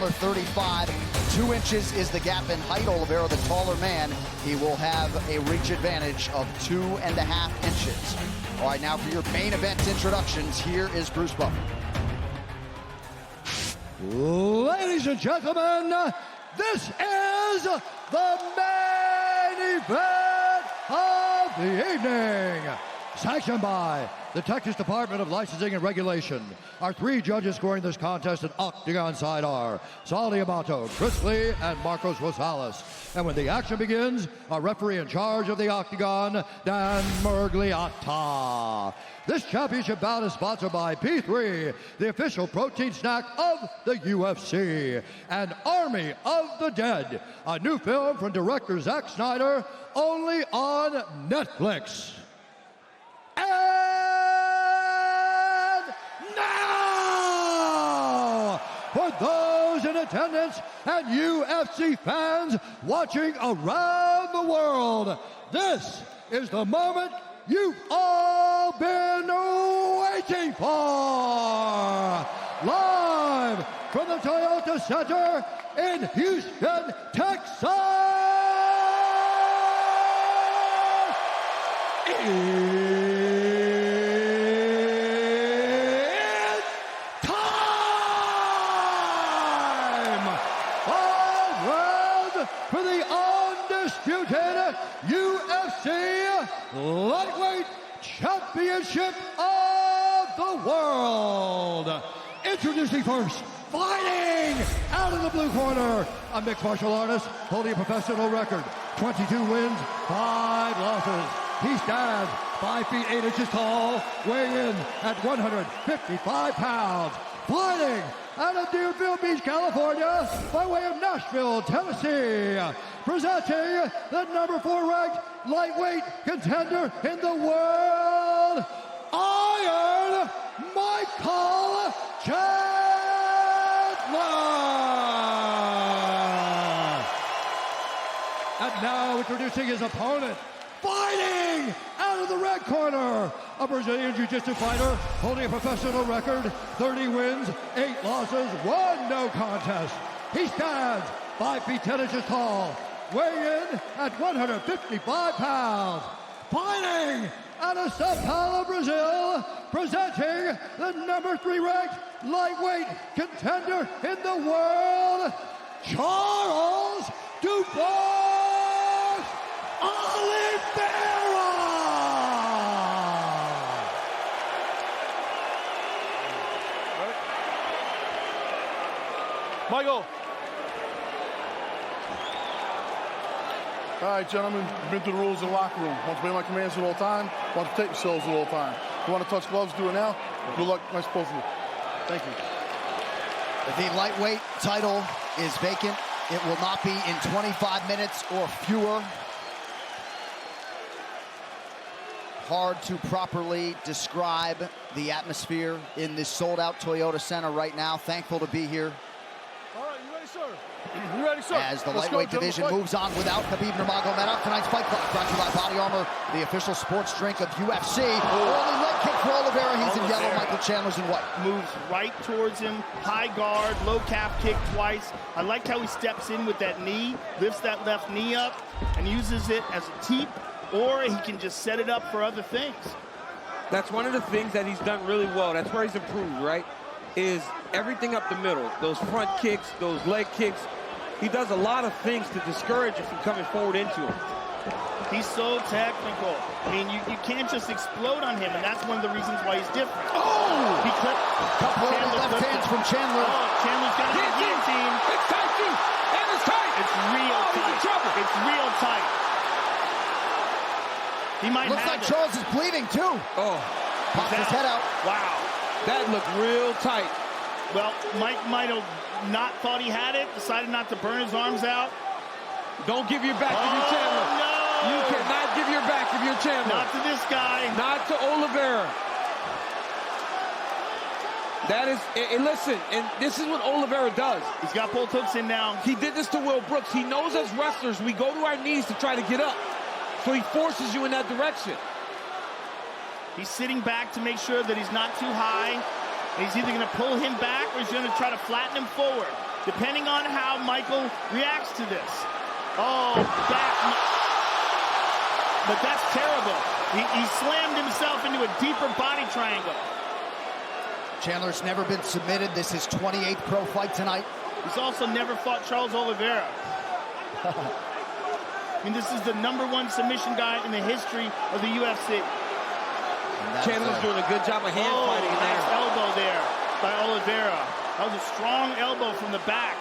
Chandler 35. 2 inches is the gap in height. Olivera, the taller man, he will have a reach advantage of 2.5 inches. All right, now for your main event introductions, here is Bruce Buffer. Ladies and gentlemen, this is the main event of the evening. Sanctioned by the Texas Department of Licensing and Regulation. Our 3 judges scoring this contest at octagon side are Sally Amato, Chris Lee, and Marcos Rosales. And when the action begins, our referee in charge of the octagon, Dan Mergliata. This championship bout is sponsored by P3, the official protein snack of the UFC, and Army of the Dead, a new film from director Zack Snyder, only on Netflix. And now, for those in attendance and UFC fans watching around the world, this is the moment you've all been waiting for. Live from the Toyota Center in Houston, Texas. For the undisputed UFC Lightweight Championship of the World. Introducing first, fighting out of the blue corner, a mixed martial artist holding a professional record, 22 wins, 5 losses. He stands 5 feet 8 inches tall, weighing in at 155 pounds. Fighting out of Deerfield Beach, California, by way of Nashville, Tennessee, presenting the number 4 ranked lightweight contender in the world, Iron Michael Chandler. And now introducing his opponent, fighting out of the red corner, a Brazilian Jiu-Jitsu fighter holding a professional record, 30 wins, 8 losses, 1 no contest. He stands 5 feet 10 inches tall, weighing in at 155 pounds. Fighting out of Sao Paulo, Brazil, presenting the number 3 ranked lightweight contender in the world, Charles Dubois Olivera. Michael. All right, gentlemen, you've been through the rules in the locker room. Want to obey my commands at all time, want to take yourselves at all time. If you want to touch gloves, do it now. Good luck, nice both of you. Thank you. The lightweight title is vacant. It will not be in 25 minutes or fewer. Hard to properly describe the atmosphere in this sold-out Toyota Center right now. Thankful to be here. All right, you ready, sir? You ready, sir? As the lightweight division moves on without Khabib Nurmagomedov. Tonight's fight clock brought to you by Body Armor, the official sports drink of UFC. Early leg kick for Olivera. He's in yellow. Michael Chandler's in white. Moves right towards him. High guard, low calf kick twice. I like how he steps in with that knee, lifts that left knee up, and uses it as a teep, or he can just set it up for other things. That's one of the things that he's done really well. That's where he's improved, right? Is everything up the middle. Those front kicks, those leg kicks. He does a lot of things to discourage you from coming forward into him. He's so technical. I mean, you can't just explode on him, and that's one of the reasons why he's different. Oh! He clipped. Couple of left hands from Chandler. Oh, Chandler's got a guillotine. It's tight, too. And it's tight. It's real tight. He's in trouble. It's real tight. He might Looks have like it. Charles is bleeding, too. Oh, Pops his head out. Wow. that looked real tight. Well, Mike might have not thought he had it, decided not to burn his arms out. Don't give your back to your Chandler. No! You cannot give your back to your Chandler. Not to this guy. Not to Olivera. That is, and listen, and this is what Olivera does. He's got both hooks in now. He did this to Will Brooks. He knows as wrestlers, we go to our knees to try to get up. So he forces you in that direction. He's sitting back to make sure that he's not too high. He's either going to pull him back or he's going to try to flatten him forward. depending on how Michael reacts to this. Oh, but that's terrible. He slammed himself into a deeper body triangle. Chandler's never been submitted. This is 28th pro fight tonight. He's also never fought Charles Olivera. I mean, this is the #1 submission guy in the history of the UFC. Chandler's doing a good job of hand fighting in there. Nice elbow there by Olivera. That was a strong elbow from the back.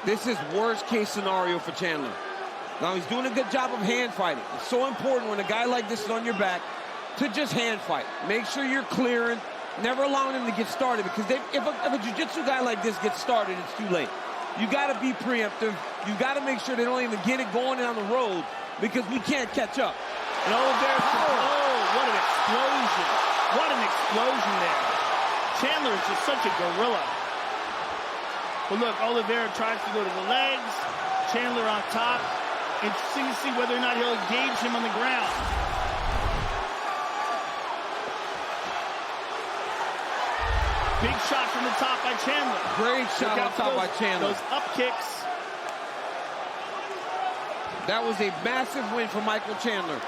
This is worst case scenario for Chandler. Now he's doing a good job of hand fighting. It's so important when a guy like this is on your back to just hand fight. Make sure you're clearing, never allowing him to get started, because if a jiu-jitsu guy like this gets started, it's too late. You got to be preemptive. You got to make sure they don't even get it going down the road, because we can't catch up. And Olivera, oh, what an explosion. What an explosion there. Chandler is just such a gorilla. But look, Olivera tries to go to the legs. Chandler on top. Interesting to see whether or not he'll engage him on the ground. Big shot from the top by Chandler. Great shot on top by Chandler. Those up kicks. That was a massive win for Michael Chandler.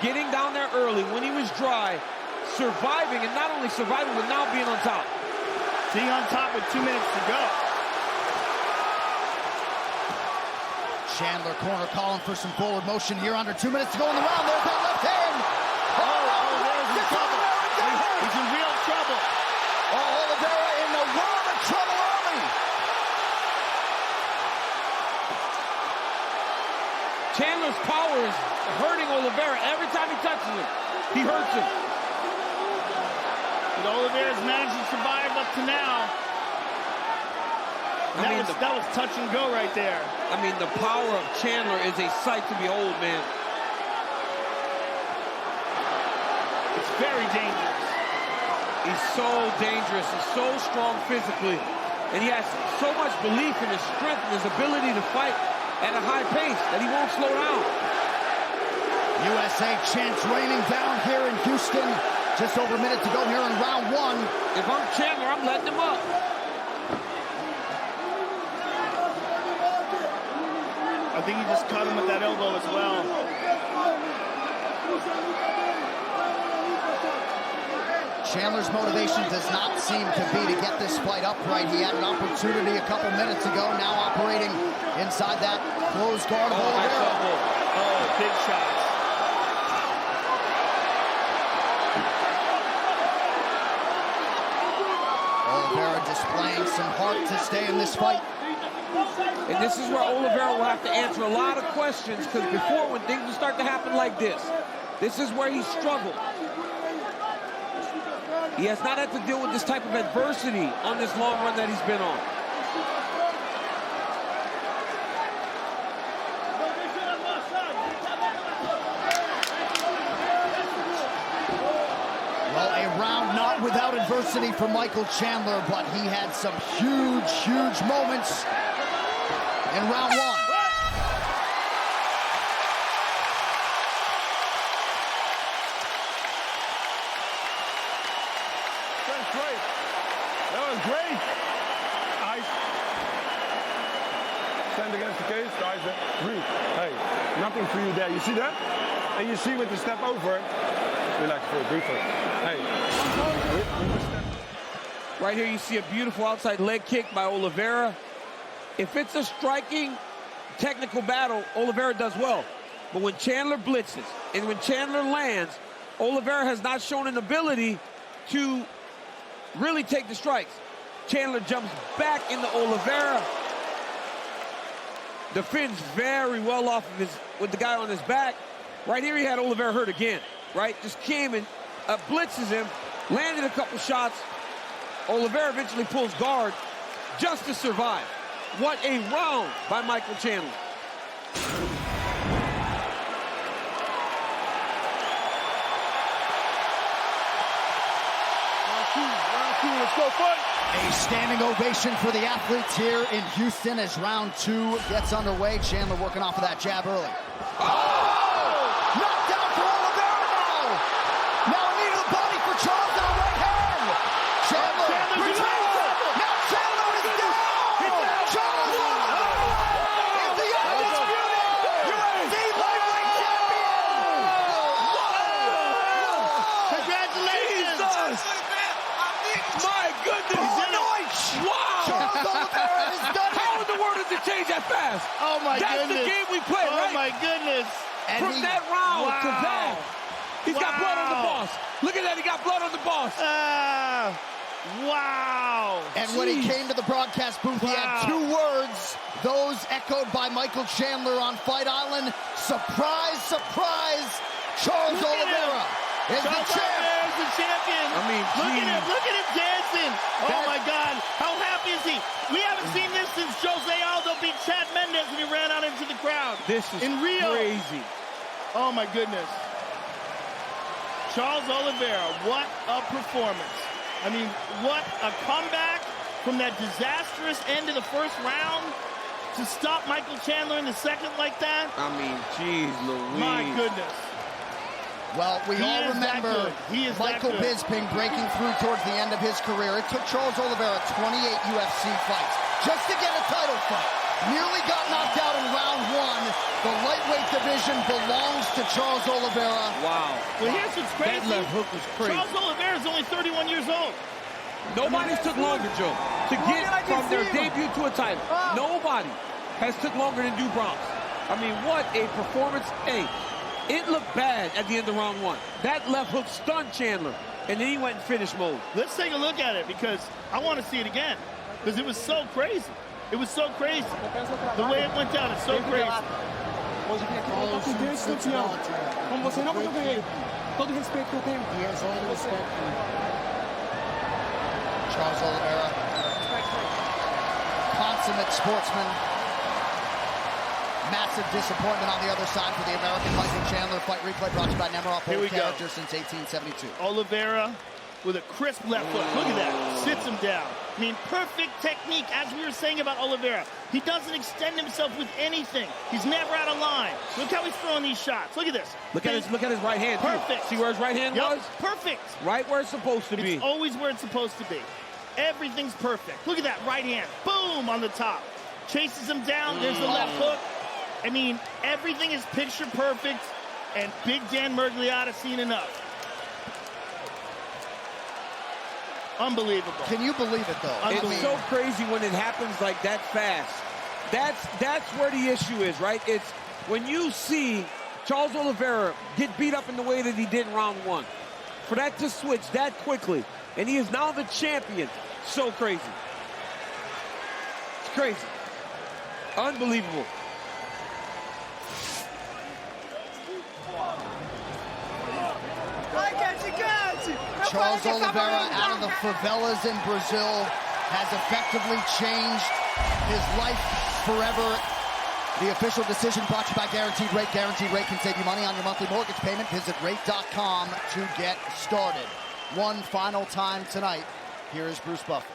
Getting down there early when he was dry, surviving, and not only surviving, but now being on top. Being on top with 2 minutes to go. Chandler corner calling for some forward motion here. Under 2 minutes to go in the round. There's that left hand. Oliveira's in trouble. He's in real trouble. Olivera in the world of trouble early. Chandler's power is hurting Olivera. Every time he touches him, he hurts him. But Olivera's managed to survive up to now. That was touch and go right there. I mean, the power of Chandler is a sight to behold, man. It's very dangerous. He's so dangerous. He's so strong physically. And he has so much belief in his strength and his ability to fight at a high pace that he won't slow down. USA chants raining down here in Houston. Just over a minute to go here in round 1. If I'm Chandler, I'm letting him up. I think he just cut him with that elbow as well. Chandler's motivation does not seem to be to get this fight upright. He had an opportunity a couple minutes ago, now operating inside that closed guard of Olivera. Oh, big shots. Olivera displaying some heart to stay in this fight. And this is where Olivera will have to answer a lot of questions, because before, when things start to happen like this is where he struggled. He has not had to deal with this type of adversity on this long run that he's been on. Well, a round not without adversity for Michael Chandler, but he had some huge, huge moments in round 1. That's great. That was great. I stand against the cage, guys. Breathe. Hey, nothing for you there. You see that? And you see with the step over, relax for a breathe. Hey. Right here, you see a beautiful outside leg kick by Olivera. If it's a striking, technical battle, Olivera does well. But when Chandler blitzes and when Chandler lands, Olivera has not shown an ability to really take the strikes. Chandler jumps back into Olivera. Defends very well off of with the guy on his back. Right here, he had Olivera hurt again, right? Just came and blitzes him, landed a couple shots. Olivera eventually pulls guard just to survive. What a round by Michael Chandler. Round two, let's go fight. A standing ovation for the athletes here in Houston as round 2 gets underway. Chandler working off of that jab early. Knocked down for Olivera now. Now a knee to the body for Charles on the right hand. Chandler retains it. Now doesn't change that fast. Oh, my That's goodness. the game we play, right? Oh, my goodness. And From that round to that. He's got blood on the Wow. boss. Look at that. He got blood on the boss. Wow. And when he came to the broadcast booth, he had 2 words, those echoed by Michael Chandler on Fight Island. Surprise, surprise, Charles Olivera is the champ. Olivera is the champion. I mean, look at him dancing. Oh, my God. How happy is he? We haven't seen this since Jose Aldo beat Chad Mendes and he ran out into the crowd. This is in Rio. crazy. Oh, my goodness. Charles Olivera, what a performance. I mean, what a comeback from that disastrous end of the first round to stop Michael Chandler in the second like that. I mean, geez, Louise. My goodness. Well, we all remember Michael Bisping breaking through towards the end of his career. It took Charles Olivera 28 UFC fights just to get a title fight. Nearly got knocked out in round 1. The lightweight division belongs to Charles Oliveira. Wow. Well, here's what's crazy. That left hook was crazy. Charles Oliveira is only 31 years old. Nobody's took longer, Joe, to get from their debut to a title. Nobody has took longer than Do Bronx. I mean, what a performance. Hey, it looked bad at the end of round 1. That left hook stunned Chandler, and then he went in finish mode. Let's take a look at it because I want to see it again because it was so crazy. It was so crazy. The way it went down is so crazy. Hoje eu vim aqui voltar com Deus campeão. Como você não, porque eu ganhei. Todo o respeito que eu tenho. He has all the respect for you. Charles Olivera, consummate sportsman. Massive disappointment on the other side for the American Michael Chandler. Fight replay brought to you by Nemiroff, Here we old go. character since 1872. Olivera with a crisp left hook. Look at that. Sits him down. I mean, perfect technique, as we were saying about Olivera. He doesn't extend himself with anything. He's never out of line. Look how he's throwing these shots. Look at this. Look at his right hand. Perfect. Too. See where his right hand was? Perfect. Right where it's supposed to be. It's always where it's supposed to be. Everything's perfect. Look at that right hand. Boom on the top. Chases him down. There's the left hook. I mean, everything is picture perfect. And Big Dan Miragliotta seen enough. Unbelievable. Can you believe it, though? It's so crazy when it happens like that fast. That's where the issue is, right? It's when you see Charles Olivera get beat up in the way that he did in round 1. For that to switch that quickly, and he is now the champion. So crazy. It's crazy. Unbelievable. Charles Olivera out of the favelas in Brazil has effectively changed his life forever. The official decision brought to you by Guaranteed Rate. Guaranteed Rate can save you money on your monthly mortgage payment. Visit rate.com to get started. One final time tonight. Here is Bruce Buffer.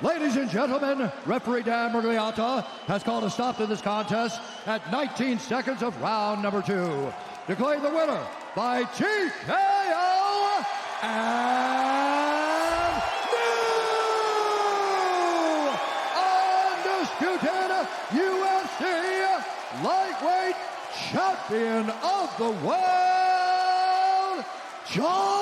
Ladies and gentlemen, referee Dan Miragliotta has called a stop to this contest at 19 seconds of round number 2. Declaring the winner by TKO and new undisputed UFC lightweight champion of the world, Charles